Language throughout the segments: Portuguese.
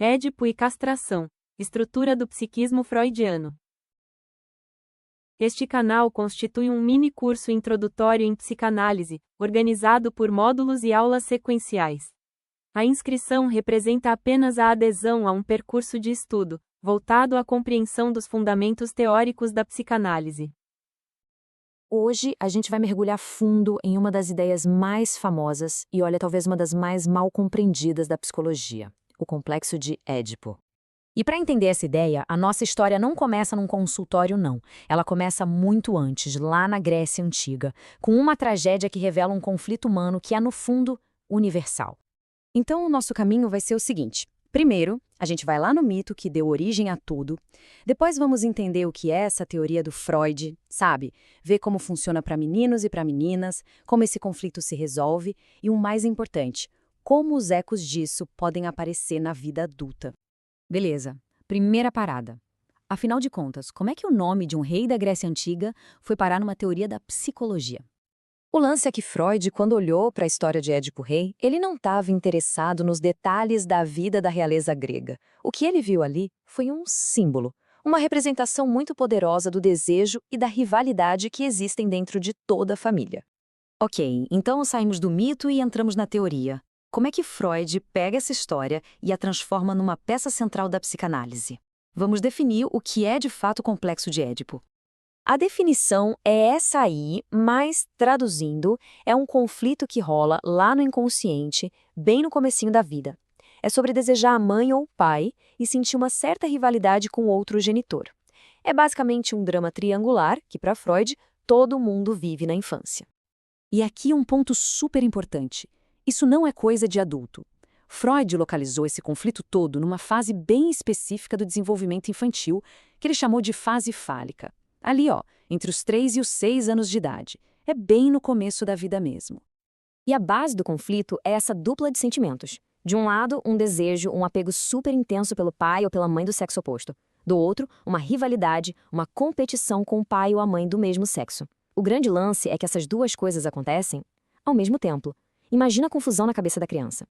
Édipo e castração. Estrutura do psiquismo freudiano. Este canal constitui um mini curso introdutório em psicanálise, organizado por módulos e aulas sequenciais. A inscrição representa apenas a adesão a um percurso de estudo, voltado à compreensão dos fundamentos teóricos da psicanálise. Hoje, a gente vai mergulhar fundo em uma das ideias mais famosas e, olha, talvez uma das mais mal compreendidas da psicologia, o complexo de Édipo. E para entender essa ideia, a nossa história não começa num consultório, não. Ela começa muito antes, lá na Grécia Antiga, com uma tragédia que revela um conflito humano que é, no fundo, universal. Então, o nosso caminho vai ser o seguinte. Primeiro, a gente vai lá no mito que deu origem a tudo. Depois vamos entender o que é essa teoria do Freud, sabe? Ver como funciona para meninos e para meninas, como esse conflito se resolve e, o mais importante, como os ecos disso podem aparecer na vida adulta. Beleza, primeira parada. Afinal de contas, como é que o nome de um rei da Grécia Antiga foi parar numa teoria da psicologia? O lance é que Freud, quando olhou para a história de Édipo Rei, ele não estava interessado nos detalhes da vida da realeza grega. O que ele viu ali foi um símbolo, uma representação muito poderosa do desejo e da rivalidade que existem dentro de toda a família. Ok, então saímos do mito e entramos na teoria. Como é que Freud pega essa história e a transforma numa peça central da psicanálise? Vamos definir o que é de fato o complexo de Édipo. A definição é essa aí, mas, traduzindo, é um conflito que rola lá no inconsciente, bem no comecinho da vida. É sobre desejar a mãe ou o pai e sentir uma certa rivalidade com o outro genitor. É basicamente um drama triangular que, para Freud, todo mundo vive na infância. E aqui um ponto super importante. Isso não é coisa de adulto. Freud localizou esse conflito todo numa fase bem específica do desenvolvimento infantil, que ele chamou de fase fálica. Ali, entre os 3 e os 6 anos de idade. É bem no começo da vida mesmo. E a base do conflito é essa dupla de sentimentos. De um lado, um desejo, um apego super intenso pelo pai ou pela mãe do sexo oposto. Do outro, uma rivalidade, uma competição com o pai ou a mãe do mesmo sexo. O grande lance é que essas duas coisas acontecem ao mesmo tempo. Imagina a confusão na cabeça da criança.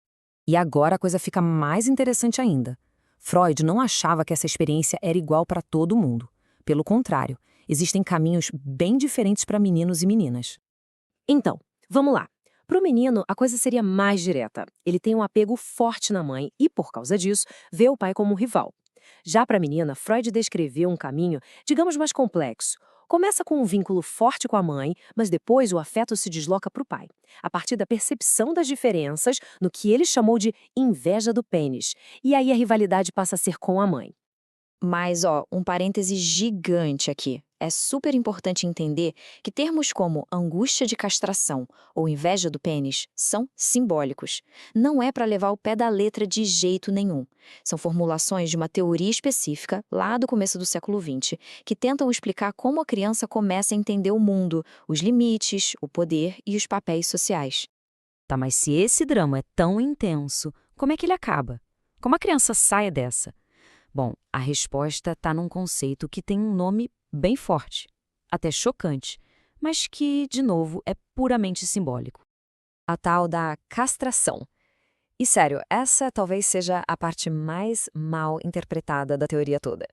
E agora a coisa fica mais interessante ainda. Freud não achava que essa experiência era igual para todo mundo. Pelo contrário, existem caminhos bem diferentes para meninos e meninas. Então, vamos lá. Para o menino, a coisa seria mais direta. Ele tem um apego forte na mãe e, por causa disso, vê o pai como um rival. Já para a menina, Freud descreveu um caminho, digamos, mais complexo. Começa com um vínculo forte com a mãe, mas depois o afeto se desloca para o pai, a partir da percepção das diferenças no que ele chamou de inveja do pênis. E aí a rivalidade passa a ser com a mãe. Mas, um parêntese gigante aqui. É super importante entender que termos como angústia de castração ou inveja do pênis são simbólicos. Não é para levar o pé da letra de jeito nenhum. São formulações de uma teoria específica, lá do começo do século XX, que tentam explicar como a criança começa a entender o mundo, os limites, o poder e os papéis sociais. Tá, mas se esse drama é tão intenso, como é que ele acaba? Como a criança sai dessa? Bom, a resposta está num conceito que tem um nome bem forte, até chocante, mas que, de novo, é puramente simbólico. A tal da castração. E sério, essa talvez seja a parte mais mal interpretada da teoria toda.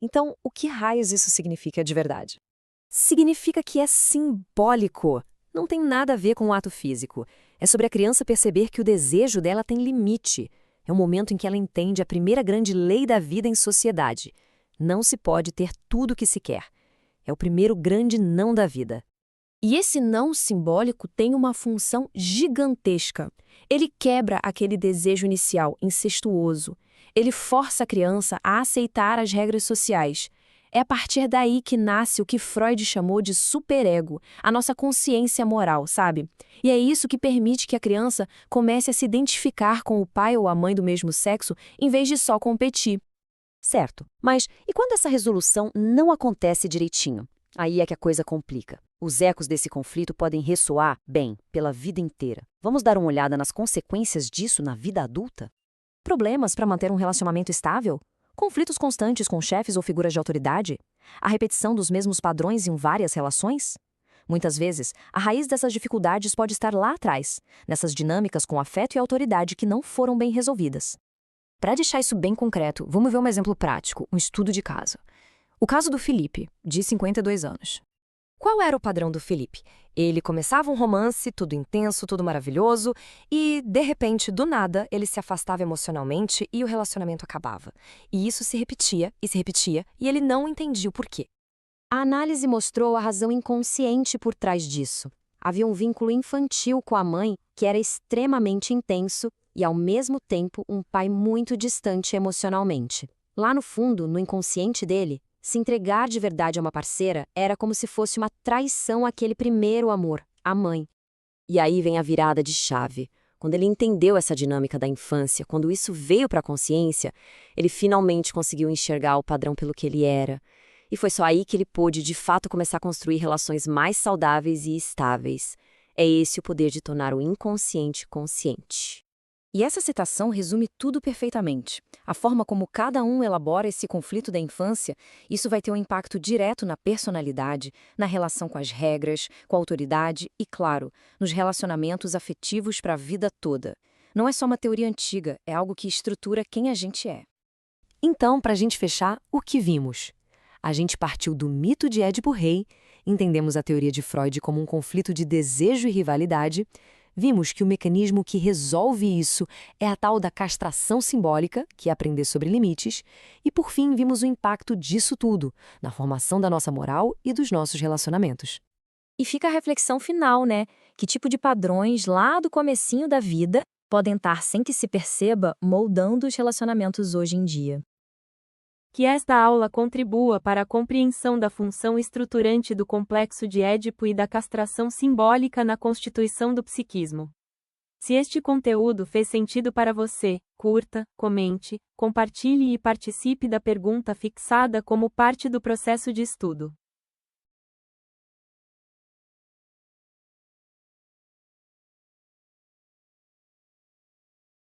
Então, o que raios isso significa de verdade? Significa que é simbólico. Não tem nada a ver com o ato físico. É sobre a criança perceber que o desejo dela tem limite. É o momento em que ela entende a primeira grande lei da vida em sociedade. Não se pode ter tudo o que se quer. É o primeiro grande não da vida. E esse não simbólico tem uma função gigantesca. Ele quebra aquele desejo inicial, incestuoso. Ele força a criança a aceitar as regras sociais. É a partir daí que nasce o que Freud chamou de superego, a nossa consciência moral, sabe? E é isso que permite que a criança comece a se identificar com o pai ou a mãe do mesmo sexo, em vez de só competir. Certo, mas e quando essa resolução não acontece direitinho? Aí é que a coisa complica. Os ecos desse conflito podem ressoar, bem, pela vida inteira. Vamos dar uma olhada nas consequências disso na vida adulta? Problemas para manter um relacionamento estável? Conflitos constantes com chefes ou figuras de autoridade? A repetição dos mesmos padrões em várias relações? Muitas vezes, a raiz dessas dificuldades pode estar lá atrás, nessas dinâmicas com afeto e autoridade que não foram bem resolvidas. Para deixar isso bem concreto, vamos ver um exemplo prático, um estudo de caso. O caso do Felipe, de 52 anos. Qual era o padrão do Felipe? Ele começava um romance, tudo intenso, tudo maravilhoso, e, de repente, do nada, ele se afastava emocionalmente e o relacionamento acabava. E isso se repetia, e ele não entendia o porquê. A análise mostrou a razão inconsciente por trás disso. Havia um vínculo infantil com a mãe que era extremamente intenso e, ao mesmo tempo, um pai muito distante emocionalmente. Lá no fundo, no inconsciente dele, se entregar de verdade a uma parceira era como se fosse uma traição àquele primeiro amor, a mãe. E aí vem a virada de chave. Quando ele entendeu essa dinâmica da infância, quando isso veio para a consciência, ele finalmente conseguiu enxergar o padrão pelo que ele era. E foi só aí que ele pôde, de fato, começar a construir relações mais saudáveis e estáveis. É esse o poder de tornar o inconsciente consciente. E essa citação resume tudo perfeitamente. A forma como cada um elabora esse conflito da infância, isso vai ter um impacto direto na personalidade, na relação com as regras, com a autoridade e, claro, nos relacionamentos afetivos para a vida toda. Não é só uma teoria antiga, é algo que estrutura quem a gente é. Então, para a gente fechar, o que vimos? A gente partiu do mito de Édipo Rei, entendemos a teoria de Freud como um conflito de desejo e rivalidade. Vimos que o mecanismo que resolve isso é a tal da castração simbólica, que é aprender sobre limites, e por fim vimos o impacto disso tudo, na formação da nossa moral e dos nossos relacionamentos. E fica a reflexão final, né? Que tipo de padrões lá do comecinho da vida podem estar, sem que se perceba, moldando os relacionamentos hoje em dia. Que esta aula contribua para a compreensão da função estruturante do complexo de Édipo e da castração simbólica na constituição do psiquismo. Se este conteúdo fez sentido para você, curta, comente, compartilhe e participe da pergunta fixada como parte do processo de estudo.